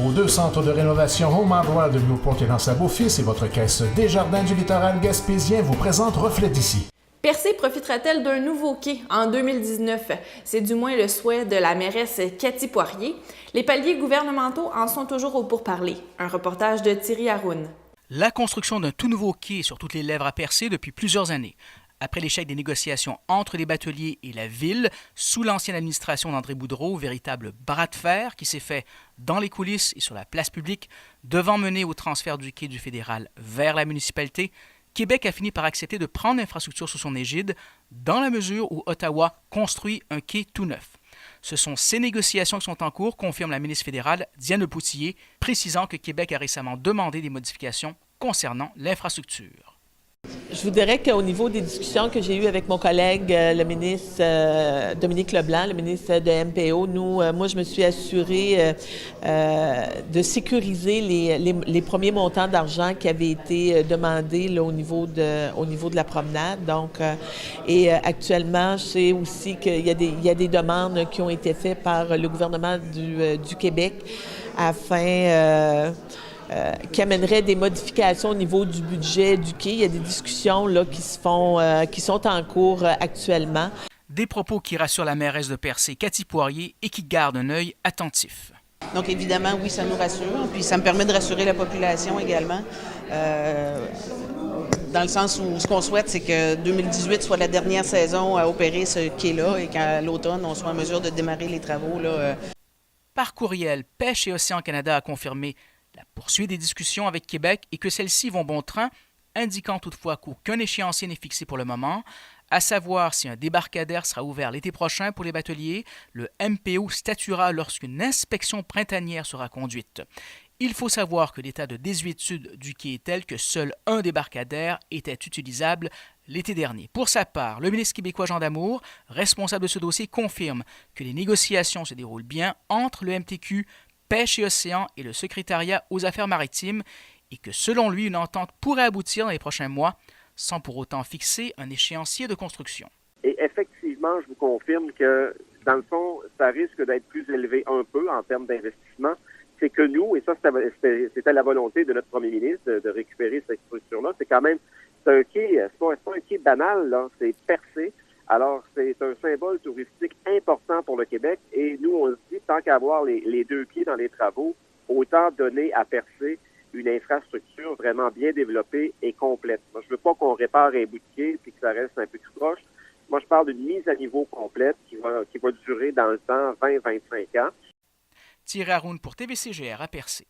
Vos 2 centres de rénovation Home Hardware de Newport et dans sa Beau-Fils et votre caisse Desjardins du littoral gaspésien vous présentent Reflet d'ici. Percé profitera-t-elle d'un nouveau quai en 2019? C'est du moins le souhait de la mairesse Cathy Poirier. Les paliers gouvernementaux en sont toujours au pourparlers. Un reportage de Thierry Haroun. La construction d'un tout nouveau quai est sur toutes les lèvres à Percé depuis plusieurs années. Après l'échec des négociations entre les bateliers et la ville, sous l'ancienne administration d'André Boudreau, véritable bras de fer qui s'est fait dans les coulisses et sur la place publique, devant mener au transfert du quai du fédéral vers la municipalité, Québec a fini par accepter de prendre l'infrastructure sous son égide, dans la mesure où Ottawa construit un quai tout neuf. Ce sont ces négociations qui sont en cours, confirme la ministre fédérale Diane Lepoutillier, précisant que Québec a récemment demandé des modifications concernant l'infrastructure. Je vous dirais qu'au niveau des discussions que j'ai eues avec mon collègue, le ministre Dominique Leblanc, le ministre de MPO, moi, je me suis assurée de sécuriser les premiers montants d'argent qui avaient été demandés là, au niveau de la promenade. Donc, et actuellement, je sais aussi qu'il y a des demandes qui ont été faites par le gouvernement du Québec afin qui amènerait des modifications au niveau du budget du quai. Il y a des discussions là, qui sont en cours actuellement. Des propos qui rassurent la mairesse de Percé, Cathy Poirier, et qui gardent un œil attentif. Donc évidemment, oui, ça nous rassure, puis ça me permet de rassurer la population également. Dans le sens où ce qu'on souhaite, c'est que 2018 soit la dernière saison à opérer ce quai-là et qu'à l'automne, on soit en mesure de démarrer les travaux. Là. Par courriel, Pêche et Océan Canada a confirmé la poursuite des discussions avec Québec et que celles-ci vont bon train, indiquant toutefois qu'aucun échéancier n'est fixé pour le moment, à savoir si un débarcadère sera ouvert l'été prochain pour les bateliers, le MPO statuera lorsqu'une inspection printanière sera conduite. Il faut savoir que l'état de désuétude du quai est tel que seul un débarcadère était utilisable l'été dernier. Pour sa part, le ministre québécois Jean Damour, responsable de ce dossier, confirme que les négociations se déroulent bien entre le MTQ, Pêche et Océan et le secrétariat aux affaires maritimes et que selon lui, une entente pourrait aboutir dans les prochains mois sans pour autant fixer un échéancier de construction. Et effectivement, je vous confirme que dans le fond, ça risque d'être plus élevé un peu en termes d'investissement. C'est que nous, et ça c'était la volonté de notre premier ministre de récupérer cette structure-là, c'est quand même, c'est un quai, c'est pas un quai banal, là, c'est Percé. Alors, c'est un symbole touristique important pour le Québec et nous, on se dit, tant qu'à avoir les deux pieds dans les travaux, autant donner à Percé une infrastructure vraiment bien développée et complète. Moi, je veux pas qu'on répare un bout de quai puis que ça reste un peu tout proche. Moi, je parle d'une mise à niveau complète qui va durer dans le temps 20-25 ans. Thierry Haroun pour TVCGR à Percé.